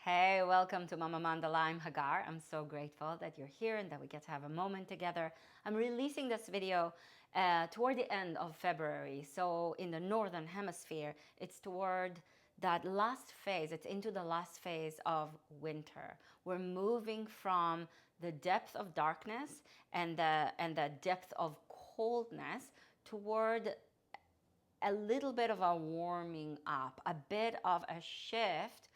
Hey, welcome to Mama Mandala. I'm Hagar. I'm so grateful that you're here and that we get to have a moment together. I'm releasing this video toward the end of February. So, in the Northern Hemisphere, it's toward that last phase. It's into the last phase of winter. We're moving from the depth of darkness and the depth of coldness toward a little bit of a warming up, a bit of a shift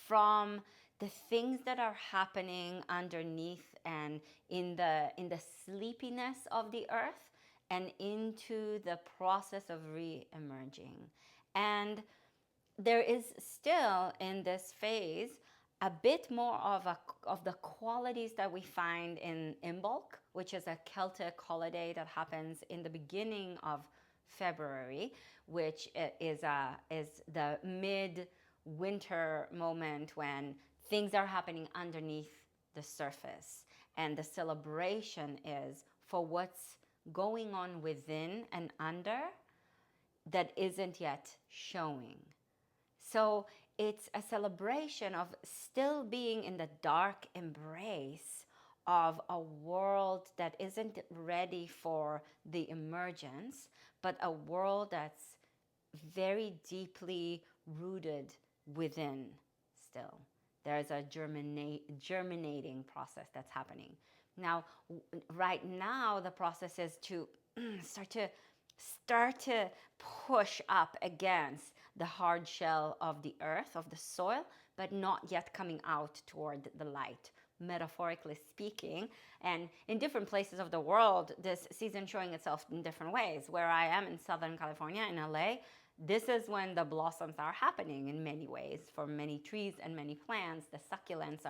from the things that are happening underneath and in the sleepiness of the earth and into the process of re-emerging. And there is still in this phase a bit more of the qualities that we find in Imbolc, which is a Celtic holiday that happens in the beginning of February, which is the mid-winter moment when things are happening underneath the surface, and the celebration is for what's going on within and under that isn't yet showing. So it's a celebration of still being in the dark embrace of a world that isn't ready for the emergence, but a world that's very deeply rooted within still. There's a germinating process that's happening. Now, right now, the process is to start to push up against the hard shell of the earth, of the soil, but not yet coming out toward the light, metaphorically speaking. And in different places of the world, this season showing itself in different ways. Where I am in Southern California, in LA, this is when the blossoms are happening in many ways for many trees and many plants. The succulents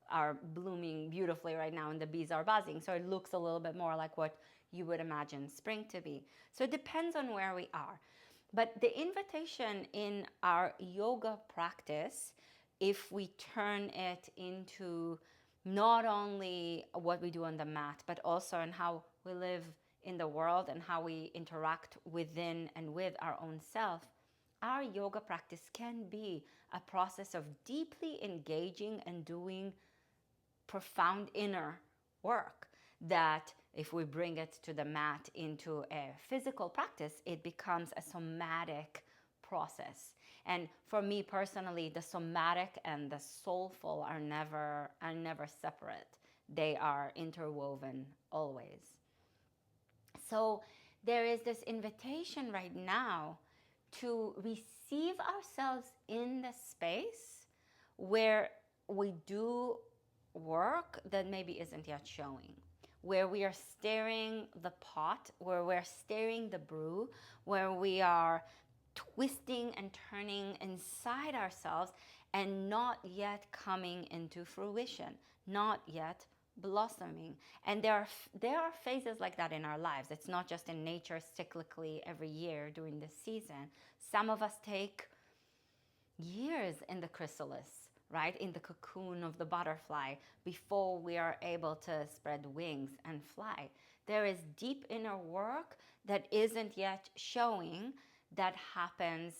are blooming beautifully right now and the bees are buzzing. So it looks a little bit more like what you would imagine spring to be. So it depends on where we are. But the invitation in our yoga practice, if we turn it into not only what we do on the mat, but also in how we live in the world and how we interact within and with our own self, our yoga practice can be a process of deeply engaging and doing profound inner work that if we bring it to the mat into a physical practice, it becomes a somatic process. And for me personally, the somatic and the soulful are never separate. They are interwoven always. So there is this invitation right now to receive ourselves in the space where we do work that maybe isn't yet showing, where we are stirring the pot, where we're stirring the brew, where we are twisting and turning inside ourselves and not yet coming into fruition, not yet blossoming. And there are phases like that in our lives. It's not just in nature cyclically every year during this season. Some of us take years in the chrysalis, right, in the cocoon of the butterfly before we are able to spread wings and fly. There is deep inner work that isn't yet showing that happens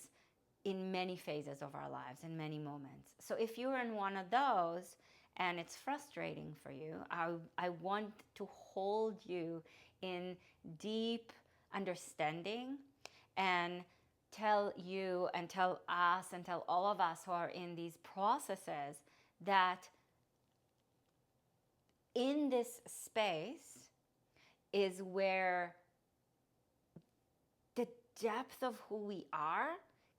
in many phases of our lives, in many moments. So if you're in one of those and it's frustrating for you, I want to hold you in deep understanding and tell you and tell us and tell all of us who are in these processes that in this space is where the depth of who we are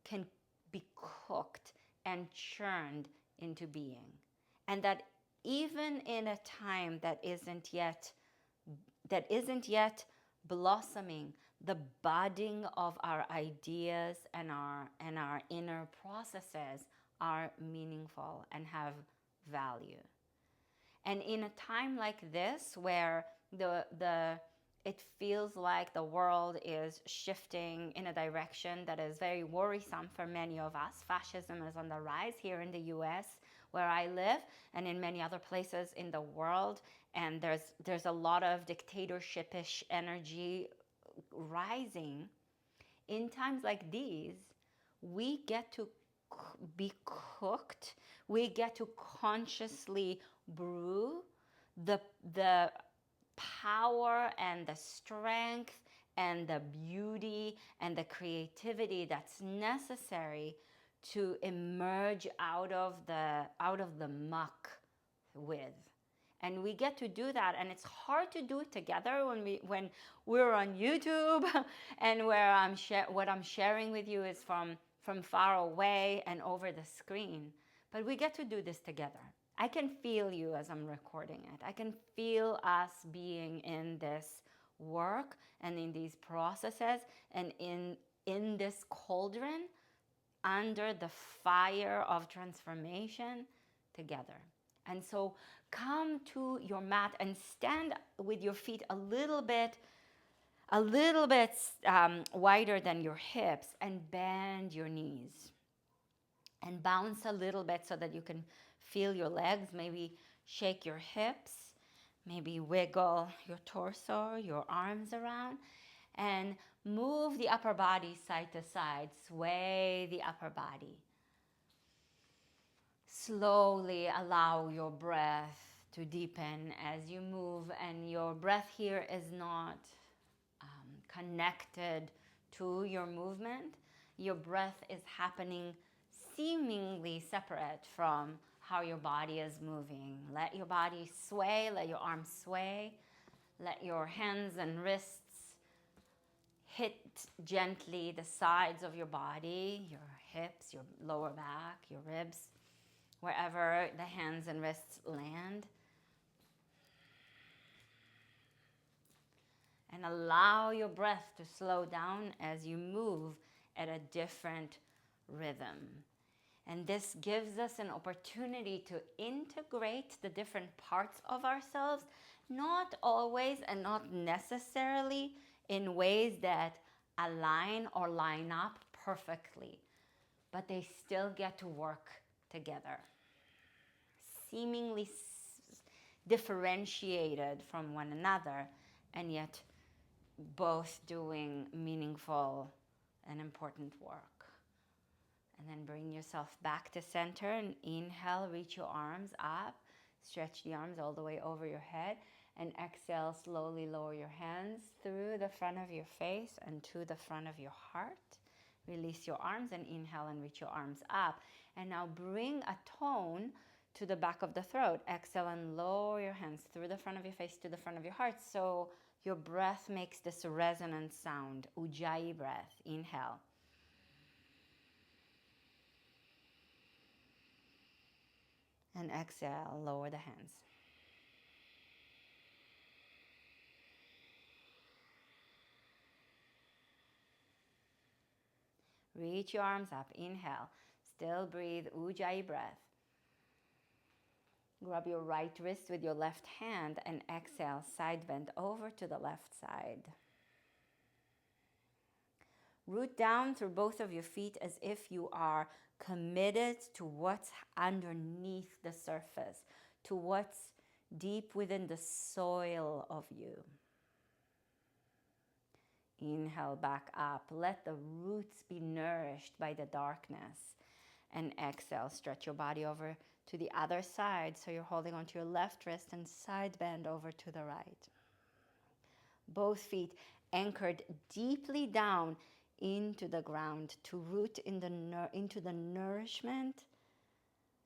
can be cooked and churned into being. And that even in a time that isn't yet blossoming, the budding of our ideas and our inner processes are meaningful and have value. And in a time like this where it feels like the world is shifting in a direction that is very worrisome for many of us. Fascism is on the rise here in the US where I live and in many other places in the world. And there's a lot of dictatorshipish energy rising. In times like these, we get to be cooked, We get to consciously brew the power and the strength and the beauty and the creativity that's necessary to emerge out of the muck with. And we get to do that, and it's hard to do it together when we're on YouTube and where what I'm sharing with you is from far away and over the screen. But we get to do this together. I can feel you as I'm recording it. I can feel us being in this work and in these processes and in this cauldron under the fire of transformation together. And so come to your mat and stand with your feet a little bit wider than your hips, and bend your knees and bounce a little bit so that you can feel your legs. Maybe shake your hips, maybe wiggle your torso, your arms around, and move the upper body side to side. Sway the upper body. Slowly allow your breath to deepen as you move, and your breath here is not connected to your movement. Your breath is happening seemingly separate from how your body is moving. Let your body sway, let your arms sway, let your hands and wrists hit gently the sides of your body, your hips, your lower back, your ribs, wherever the hands and wrists land. And allow your breath to slow down as you move at a different rhythm. And this gives us an opportunity to integrate the different parts of ourselves, not always and not necessarily in ways that align or line up perfectly, but they still get to work together. Seemingly differentiated from one another, and yet both doing meaningful and important work. And then bring yourself back to center and inhale, reach your arms up, stretch the arms all the way over your head, and exhale, slowly lower your hands through the front of your face and to the front of your heart. Release your arms and inhale and reach your arms up. And now bring a tone to the back of the throat. Exhale and lower your hands through the front of your face to the front of your heart. So your breath makes this resonant sound, Ujjayi breath. Inhale. And exhale, lower the hands. Reach your arms up. Inhale. Still breathe, Ujjayi breath. Grab your right wrist with your left hand and exhale, side bend over to the left side. Root down through both of your feet as if you are committed to what's underneath the surface, to what's deep within the soil of you. Inhale back up. Let the roots be nourished by the darkness. And exhale, stretch your body over to the other side. So you're holding onto your left wrist and side bend over to the right. Both feet anchored deeply down into the ground to root into the nourishment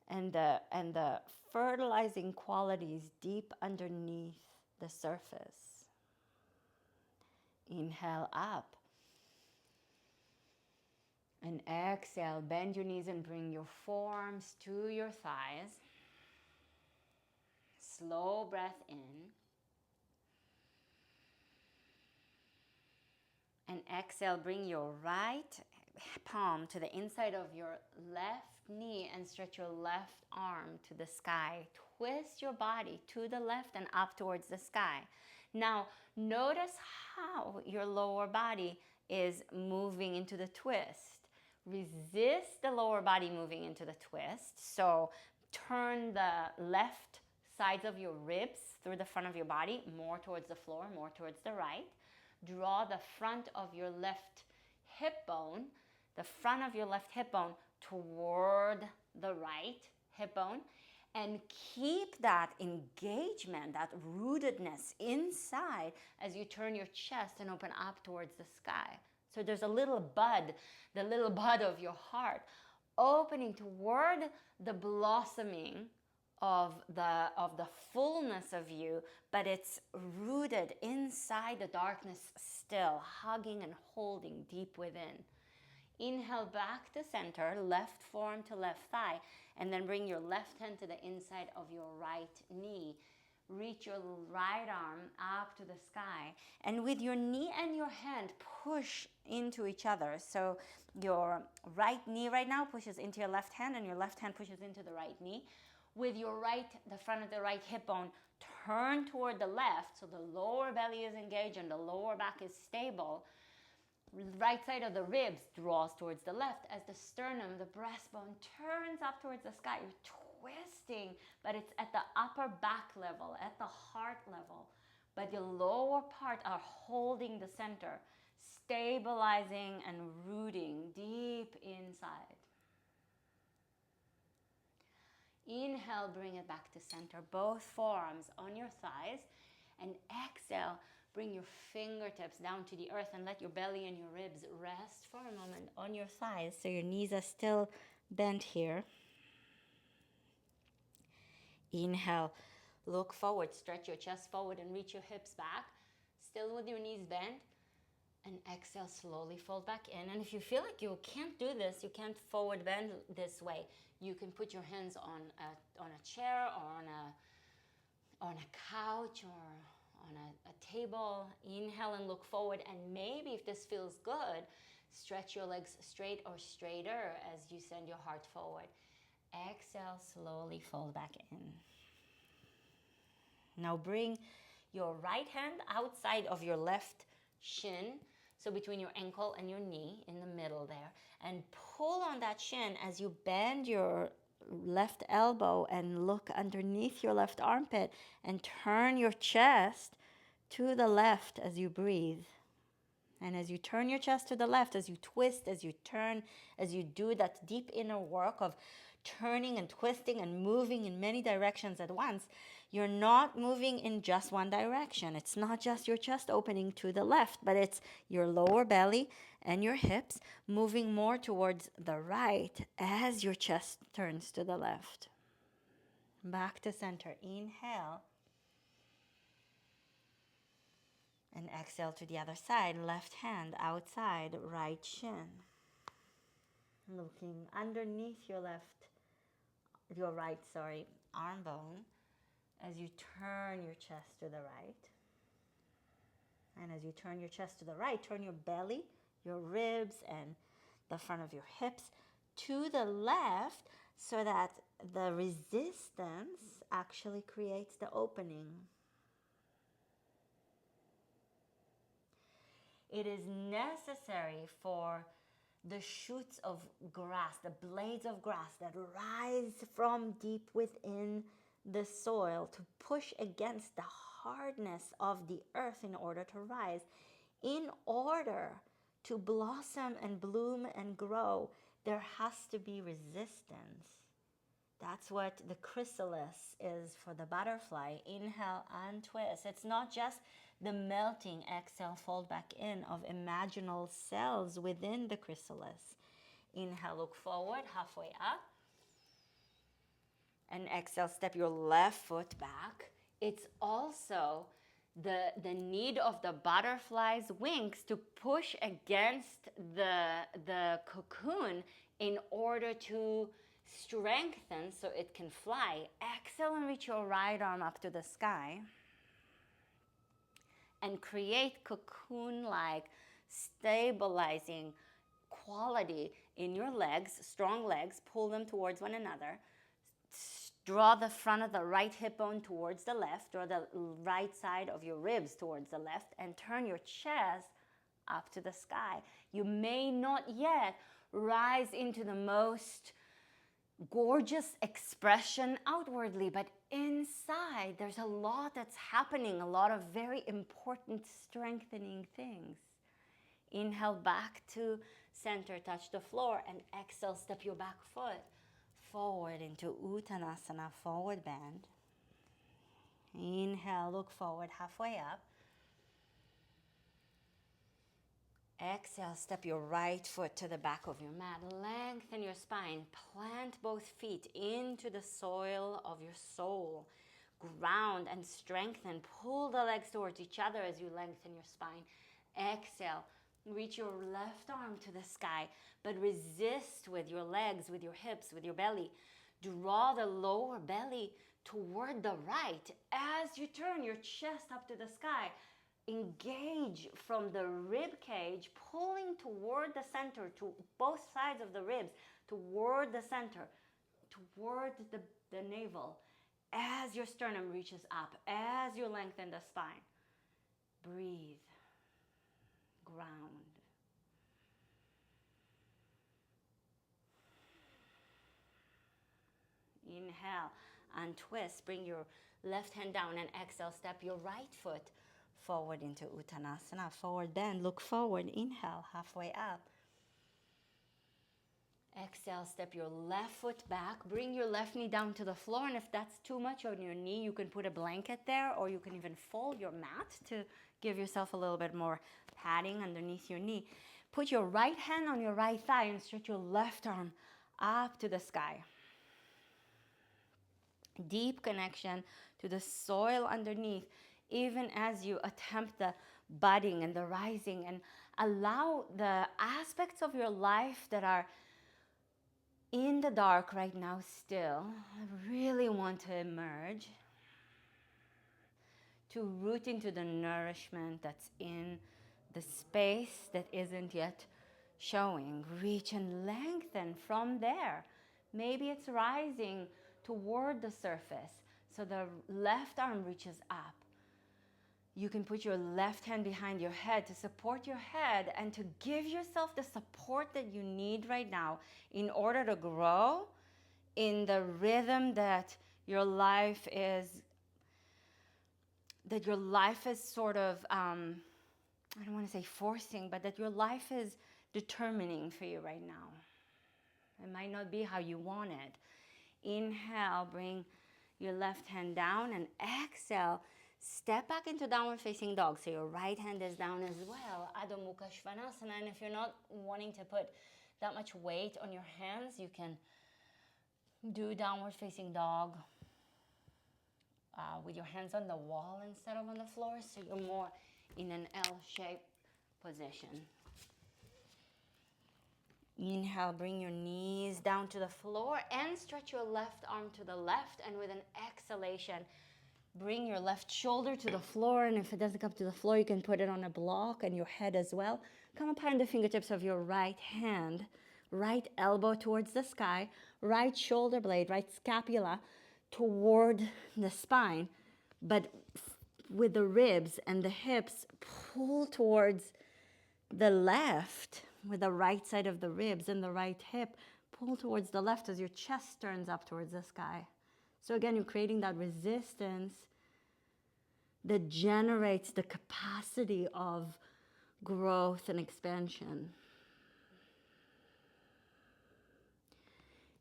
and the fertilizing qualities deep underneath the surface. Inhale up. And exhale, bend your knees and bring your forearms to your thighs. Slow breath in. And exhale, bring your right palm to the inside of your left knee and stretch your left arm to the sky. Twist your body to the left and up towards the sky. Now, notice how your lower body is moving into the twist. Resist the lower body moving into the twist. So turn the left sides of your ribs through the front of your body, more towards the floor, more towards the right. Draw the front of your left hip bone, the front of your left hip bone toward the right hip bone, and keep that engagement, that rootedness inside as you turn your chest and open up towards the sky. So there's a little bud, the little bud of your heart, opening toward the blossoming of the fullness of you, but it's rooted inside the darkness still, hugging and holding deep within. Inhale back to center, left forearm to left thigh, and then bring your left hand to the inside of your right knee. Reach your right arm up to the sky, and with your knee and your hand, push into each other. So your right knee right now pushes into your left hand, and your left hand pushes into the right knee. With your right, the front of the right hip bone, turn toward the left, so the lower belly is engaged and the lower back is stable. Right side of the ribs draws towards the left as the sternum, the breastbone, turns up towards the sky. You're twisting, but it's at the upper back level, at the heart level. But the lower part are holding the center, stabilizing and rooting deep inside. Inhale, bring it back to center, both forearms on your thighs, and exhale, bring your fingertips down to the earth and let your belly and your ribs rest for a moment on your thighs so your knees are still bent here. Inhale, look forward, stretch your chest forward and reach your hips back, still with your knees bent. And exhale, slowly fold back in. And if you feel like you can't do this, you can't forward bend this way, you can put your hands on a chair or on a couch or on a table. Inhale and look forward. And maybe if this feels good, stretch your legs straight or straighter as you send your heart forward. Exhale, slowly fold back in. Now bring your right hand outside of your left shin, so between your ankle and your knee, in the middle there, and pull on that shin as you bend your left elbow and look underneath your left armpit and turn your chest to the left as you breathe. And as you turn your chest to the left, as you twist, as you turn, as you do that deep inner work of turning and twisting and moving in many directions at once, you're not moving in just one direction. It's not just your chest opening to the left, but it's your lower belly and your hips moving more towards the right as your chest turns to the left. Back to center. Inhale. And exhale to the other side. Left hand outside, right shin. Looking underneath your right arm bone as you turn your chest to the right. And as you turn your chest to the right, turn your belly, your ribs, and the front of your hips to the left so that the resistance actually creates the opening. It is necessary for the shoots of grass, the blades of grass that rise from deep within the soil to push against the hardness of the earth in order to rise. In order to blossom and bloom and grow, there has to be resistance. That's what the chrysalis is for the butterfly. Inhale and twist. It's not just the melting, exhale, fold back in of imaginal cells within the chrysalis. Inhale, look forward, halfway up. And exhale, step your left foot back. It's also the need of the butterfly's wings to push against the cocoon in order to strengthen so it can fly. Exhale and reach your right arm up to the sky. And create cocoon-like stabilizing quality in your legs, strong legs, pull them towards one another. Draw the front of the right hip bone towards the left, draw the right side of your ribs towards the left, and turn your chest up to the sky. You may not yet rise into the most gorgeous expression outwardly, but inside there's a lot that's happening, a lot of very important strengthening things. Inhale back to center, touch the floor, and exhale, step your back foot forward into Uttanasana, forward bend. Inhale, look forward, halfway up. Exhale, step your right foot to the back of your mat. Lengthen your spine. Plant both feet into the soil of your soul. Ground and strengthen. Pull the legs towards each other as you lengthen your spine. Exhale. Reach your left arm to the sky, but resist with your legs, with your hips, with your belly. Draw the lower belly toward the right. As you turn your chest up to the sky, engage from the rib cage, pulling toward the center, to both sides of the ribs, toward the center, toward the navel, as your sternum reaches up, as you lengthen the spine. Breathe. Ground. Inhale, untwist. Bring your left hand down and exhale. Step your right foot forward into Uttanasana. Forward bend. Look forward. Inhale, halfway up. Exhale, step your left foot back. Bring your left knee down to the floor. And if that's too much on your knee, you can put a blanket there, or you can even fold your mat to give yourself a little bit more padding underneath your knee. Put your right hand on your right thigh and stretch your left arm up to the sky. Deep connection to the soil underneath, even as you attempt the budding and the rising, and allow the aspects of your life that are in the dark right now still, I really want to emerge, to root into the nourishment that's in the space that isn't yet showing. Reach and lengthen from there. Maybe it's rising toward the surface, so the left arm reaches up. You can put your left hand behind your head to support your head and to give yourself the support that you need right now in order to grow in the rhythm that your life is sort of, I don't want to say forcing, but that your life is determining for you right now. It might not be how you want it. Inhale, bring your left hand down, and exhale, step back into downward facing dog. So your right hand is down as well. Adho Mukha Svanasana. And if you're not wanting to put that much weight on your hands, you can do downward facing dog with your hands on the wall instead of on the floor. So you're more in an L-shaped position. Inhale, bring your knees down to the floor and stretch your left arm to the left. And with an exhalation, bring your left shoulder to the floor. And if it doesn't come to the floor, you can put it on a block, and your head as well. Come upon the fingertips of your right hand, right elbow towards the sky, right shoulder blade, right scapula toward the spine, but with the ribs and the hips pull towards the left, with the right side of the ribs and the right hip pull towards the left as your chest turns up towards the sky. So again, you're creating that resistance that generates the capacity of growth and expansion.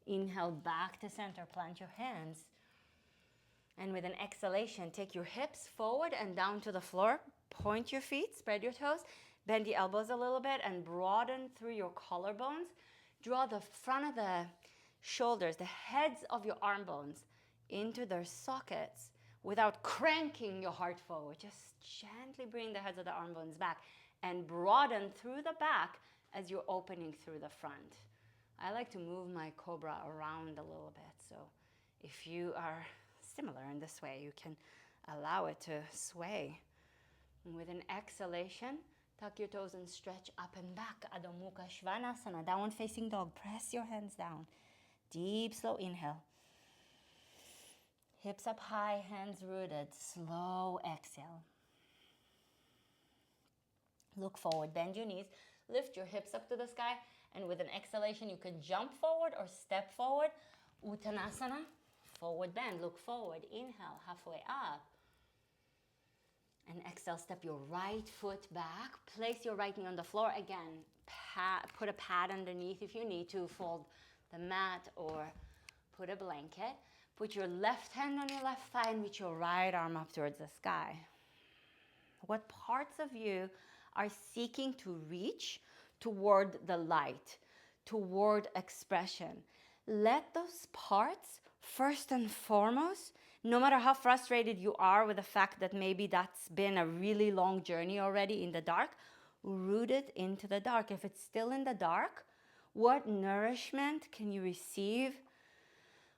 Inhale back to center, plant your hands. And with an exhalation, take your hips forward and down to the floor. Point your feet, spread your toes, bend the elbows a little bit, and broaden through your collarbones. Draw the front of the shoulders, the heads of your arm bones into their sockets without cranking your heart forward. Just gently bring the heads of the arm bones back and broaden through the back as you're opening through the front. I like to move my cobra around a little bit. So if you are similar in this way, you can allow it to sway. And with an exhalation, tuck your toes and stretch up and back. Adho Mukha Svanasana, downward facing dog. Press your hands down. Deep, slow inhale. Hips up high, hands rooted. Slow exhale. Look forward, bend your knees. Lift your hips up to the sky. And with an exhalation, you can jump forward or step forward. Uttanasana, forward bend. Look forward. Inhale, halfway up. And exhale, step your right foot back. Place your right knee on the floor. Again, put a pad underneath if you need to. Fold the mat or Put a blanket. Put your left hand on your left thigh and reach your right arm up towards the sky. What parts of you are seeking to reach toward the light, toward expression? Let those parts, first and foremost, no matter how frustrated you are with the fact that maybe that's been a really long journey already in the dark, root it into the dark. If it's still in the dark, what nourishment can you receive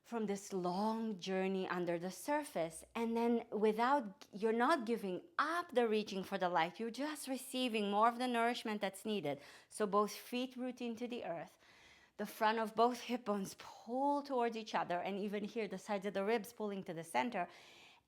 from this long journey under the surface? And then you're not giving up the reaching for the light, you're just receiving more of the nourishment that's needed. So both feet root into the earth, the front of both hip bones pull towards each other, and even here the sides of the ribs pulling to the center,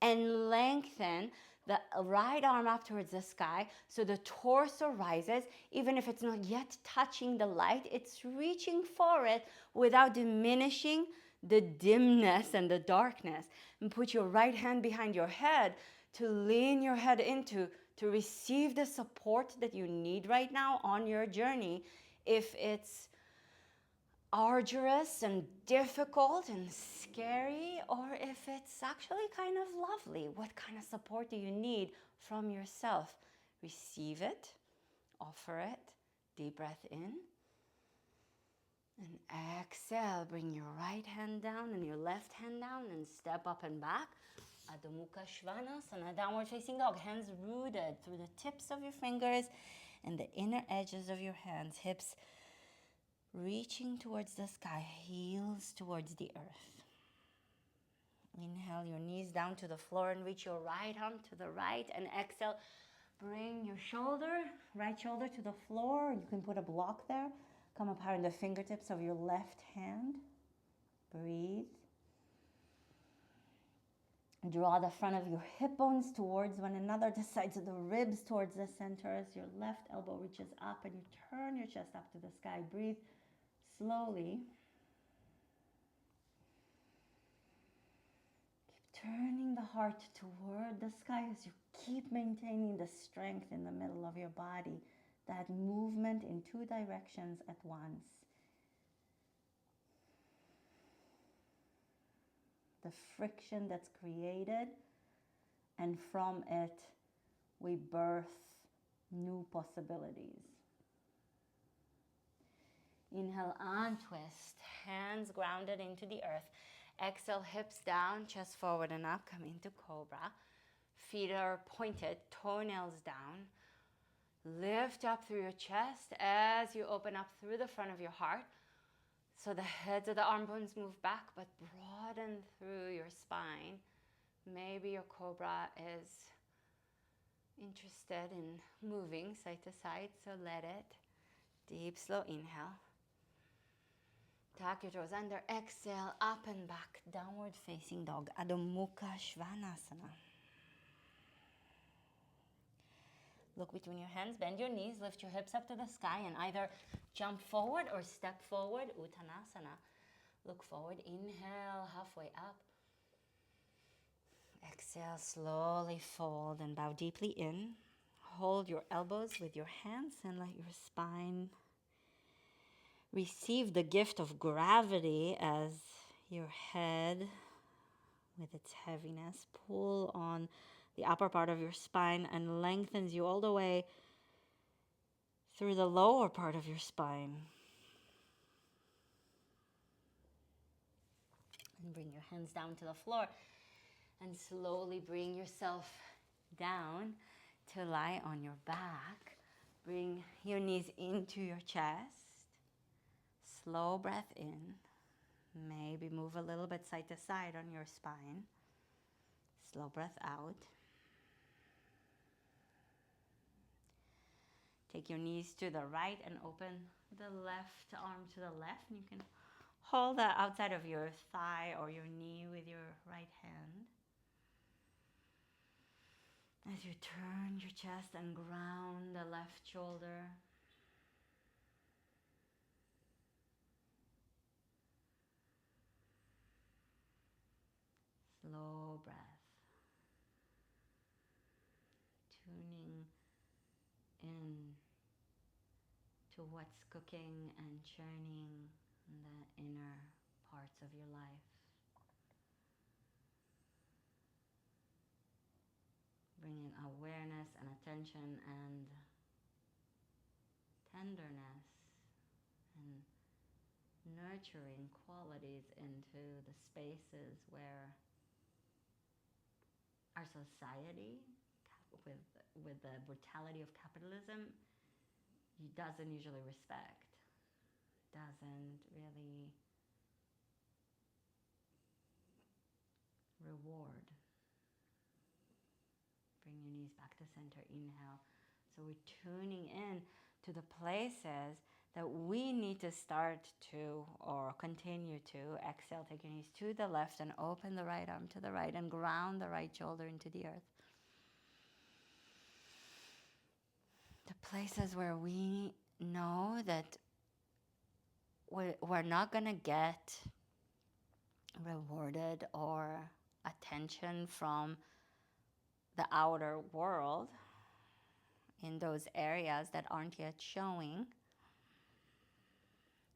and lengthen the right arm up towards the sky so the torso rises. Even if it's not yet touching the light, it's reaching for it without diminishing the dimness and the darkness. And put your right hand behind your head to lean your head into, to receive the support that you need right now on your journey. If it's arduous and difficult and scary, or if it's actually kind of lovely, what kind of support do you need from yourself? Receive it, offer it. Deep breath in. And exhale, bring your right hand down and your left hand down and step up and back. Adho Mukha Svanasana, downward facing dog. Hands rooted through the tips of your fingers and the inner edges of your hands. Hips reaching towards the sky, heels towards the earth. Inhale your knees down to the floor and reach your right arm to the right. And exhale, bring your right shoulder to the floor. You can put a block there. Come up high in the fingertips of your left hand. Breathe. Draw the front of your hip bones towards one another, the sides of the ribs towards the center as your left elbow reaches up and you turn your chest up to the sky. Breathe slowly. Keep turning the heart toward the sky as you keep maintaining the strength in the middle of your body. That movement in two directions at once. The friction that's created, and from it we birth new possibilities. Inhale, untwist, hands grounded into the earth. Exhale, hips down, chest forward and up, come into cobra. Feet are pointed, toenails down. Lift up through your chest as you open up through the front of your heart. So the heads of the arm bones move back, but broaden through your spine. Maybe your cobra is interested in moving side to side, so let it. Deep, slow inhale. Tuck your toes under. Exhale, up and back. Downward facing dog. Adho Mukha Svanasana. Look between your hands, bend your knees, lift your hips up to the sky, and either jump forward or step forward, Uttanasana. Look forward, inhale, halfway up. Exhale, slowly fold and bow deeply in. Hold your elbows with your hands and let your spine receive the gift of gravity as your head, with its heaviness, pull on the upper part of your spine and lengthens you all the way through the lower part of your spine. And bring your hands down to the floor and slowly bring yourself down to lie on your back. Bring your knees into your chest. Slow breath in. Maybe move a little bit side to side on your spine. Slow breath out. Take your knees to the right and open the left arm to the left. And you can hold the outside of your thigh or your knee with your right hand. As you turn your chest and ground the left shoulder. Slow breath. Tuning in to what's cooking and churning in the inner parts of your life. bringing awareness and attention and tenderness and nurturing qualities into the spaces where our society, with the brutality of capitalism, doesn't usually respect, doesn't really reward. Bring your knees back to center, inhale. So we're tuning in to the places that we need to start to or continue to. Exhale, take your knees to the left and open the right arm to the right and ground the right shoulder into the earth. The places where we know that we're not going to get rewarded or attention from the outer world in those areas that aren't yet showing.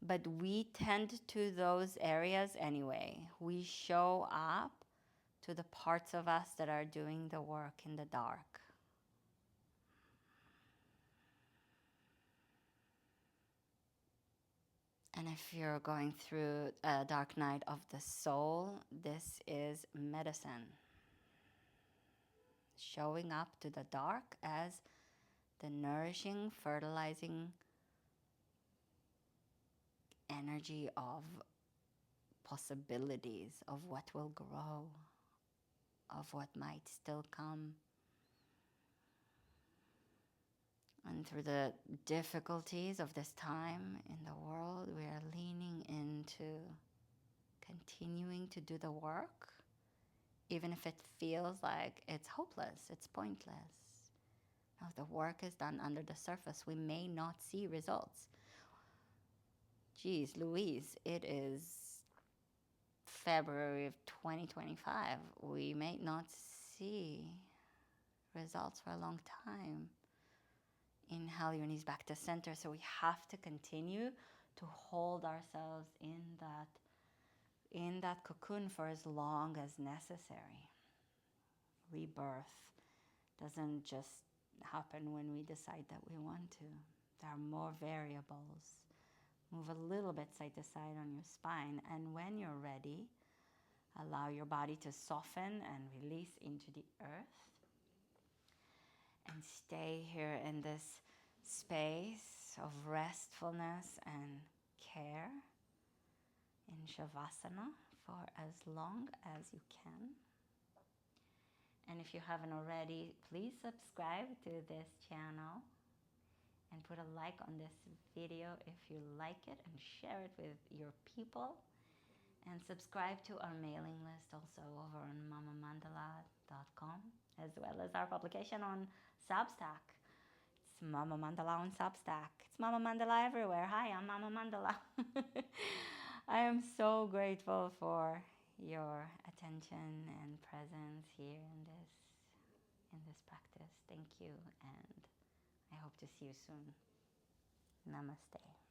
But we tend to those areas anyway. We show up to the parts of us that are doing the work in the dark. And if you're going through a dark night of the soul, this is medicine. Showing up to the dark as the nourishing, fertilizing energy of possibilities, of what will grow, of what might still come. And through the difficulties of this time in the world, we are leaning into continuing to do the work, even if it feels like it's hopeless, it's pointless. Now, if the work is done under the surface, we may not see results. Geez, Louise, it is February of 2025. We may not see results for a long time. Inhale your knees back to center. So we have to continue to hold ourselves in that cocoon for as long as necessary. Rebirth doesn't just happen when we decide that we want to. There are more variables. Move a little bit side to side on your spine, and when you're ready, allow your body to soften and release into the earth. And stay here in this space of restfulness and care in Shavasana for as long as you can. And if you haven't already, please subscribe to this channel and put a like on this video if you like it, and share it with your people. And subscribe to our mailing list also over on mamamandala.com, as well as our publication on Substack. It's Mama Mandala on Substack. It's Mama Mandala everywhere. Hi, I'm Mama Mandala. I am so grateful for your attention and presence here in this practice. Thank you, and I hope to see you soon. Namaste.